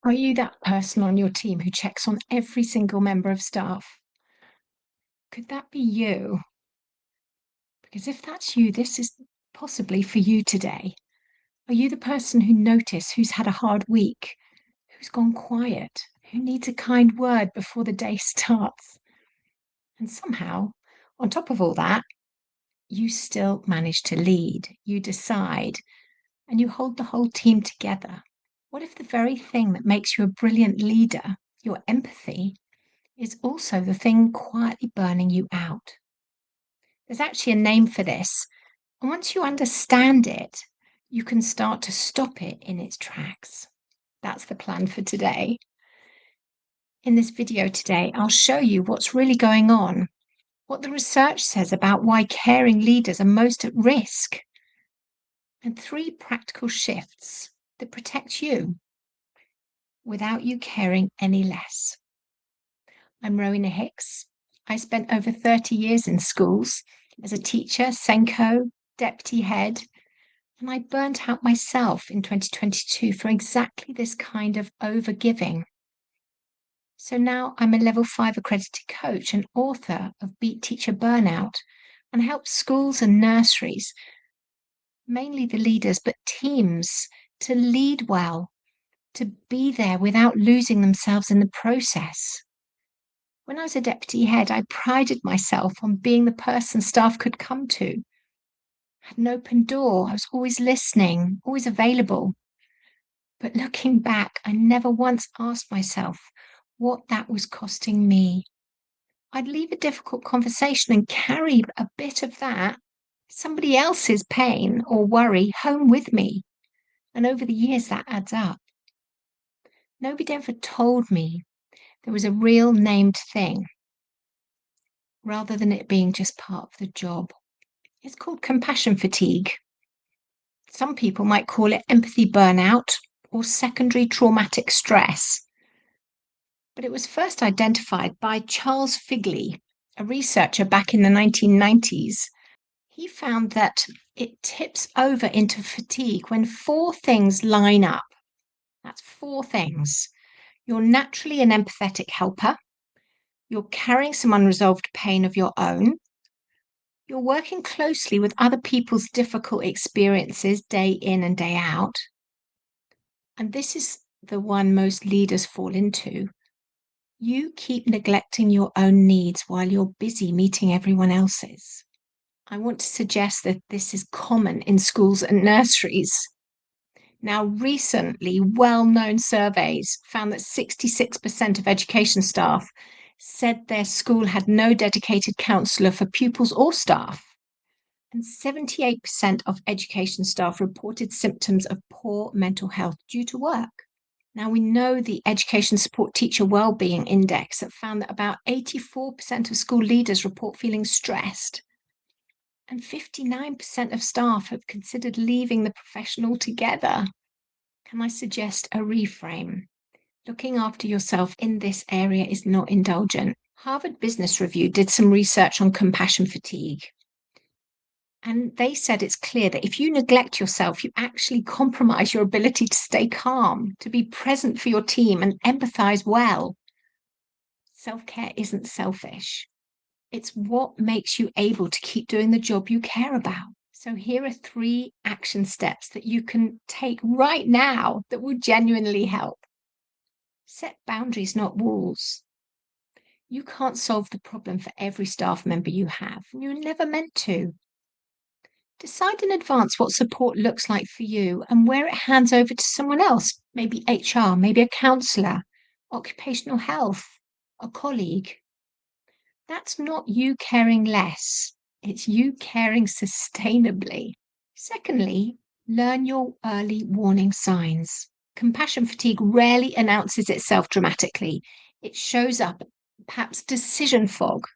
Are you that person on your team who checks on every single member of staff? Could that be you? Because if that's you, this is possibly for you today. Are you the person who notices who's had a hard week, who's gone quiet, who needs a kind word before the day starts? And somehow, on top of all that, you still manage to lead, you decide, and you hold the whole team together. What if the very thing that makes you a brilliant leader, your empathy, is also the thing quietly burning you out? There's actually a name for this. And once you understand it, you can start to stop it in its tracks. That's the plan for today. In this video today, I'll show you what's really going on, what the research says about why caring leaders are most at risk, and 3 practical shifts that protect you without you caring any less. I'm Rowena Hicks. I spent over 30 years in schools as a teacher, Senko, deputy head, and I burnt out myself in 2022 for exactly this kind of overgiving. So now I'm a level 5 accredited coach and author of Beat Teacher Burnout, and help schools and nurseries, mainly the leaders, but teams, to lead well, to be there without losing themselves in the process. When I was a deputy head, I prided myself on being the person staff could come to. I had an open door. I was always listening, always available. But looking back, I never once asked myself what that was costing me. I'd leave a difficult conversation and carry a bit of that, somebody else's pain or worry, home with me. And over the years, that adds up. Nobody ever told me there was a real named thing, rather than it being just part of the job. It's called compassion fatigue. Some people might call it empathy burnout or secondary traumatic stress. But it was first identified by Charles Figley, a researcher back in the 1990s. He found that it tips over into fatigue when 4 things line up. That's 4 things. You're naturally an empathetic helper. You're carrying some unresolved pain of your own. You're working closely with other people's difficult experiences day in and day out. And this is the one most leaders fall into. You keep neglecting your own needs while you're busy meeting everyone else's. I want to suggest that this is common in schools and nurseries. Now, recently, well-known surveys found that 66% of education staff said their school had no dedicated counsellor for pupils or staff. And 78% of education staff reported symptoms of poor mental health due to work. Now, we know the Education Support Teacher Wellbeing Index that found that about 84% of school leaders report feeling stressed, and 59% of staff have considered leaving the profession altogether. Can I suggest a reframe? Looking after yourself in this area is not indulgent. Harvard Business Review did some research on compassion fatigue. And they said it's clear that if you neglect yourself, you actually compromise your ability to stay calm, to be present for your team and empathize well. Self-care isn't selfish. It's what makes you able to keep doing the job you care about. So here are 3 action steps that you can take right now that will genuinely help. Set boundaries, not walls. You can't solve the problem for every staff member you have. You're never meant to. Decide in advance what support looks like for you and where it hands over to someone else, maybe HR, maybe a counsellor, occupational health, a colleague. That's not you caring less, it's you caring sustainably. Secondly, learn your early warning signs. Compassion fatigue rarely announces itself dramatically. It shows up, perhaps decision fog,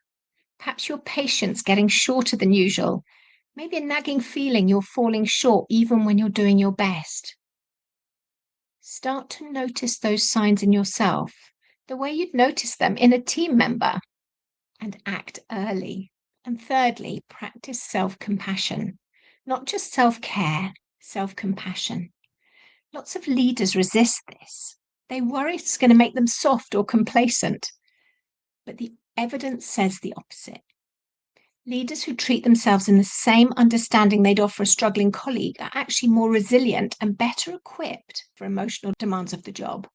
perhaps your patience getting shorter than usual, maybe a nagging feeling you're falling short even when you're doing your best. Start to notice those signs in yourself, the way you'd notice them in a team member, and act early. And thirdly, practice self-compassion, not just self-care, self-compassion. Lots of leaders resist this. They worry it's going to make them soft or complacent. But the evidence says the opposite. Leaders who treat themselves in the same understanding they'd offer a struggling colleague are actually more resilient and better equipped for emotional demands of the job.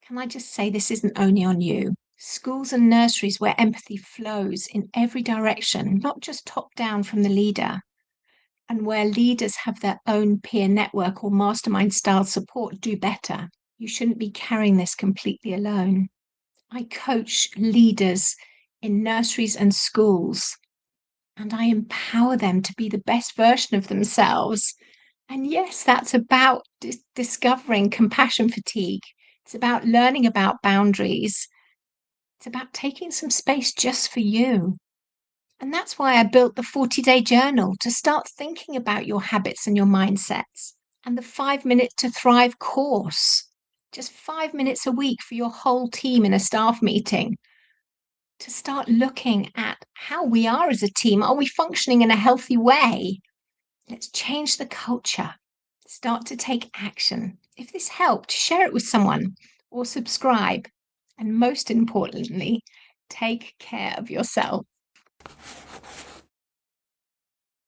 Can I just say this isn't only on you? Schools and nurseries where empathy flows in every direction, not just top down from the leader, and where leaders have their own peer network or mastermind style support, do better. You shouldn't be carrying this completely alone. I coach leaders in nurseries and schools, and I empower them to be the best version of themselves. And yes, that's about discovering compassion fatigue. It's about learning about boundaries. It's about taking some space just for you. And that's why I built the 40-day journal to start thinking about your habits and your mindsets, and the 5 Minute to Thrive course, just 5 minutes a week for your whole team in a staff meeting, to start looking at how we are as a team. Are we functioning in a healthy way? Let's change the culture. Start to take action. If this helped, share it with someone or subscribe. And most importantly, take care of yourself.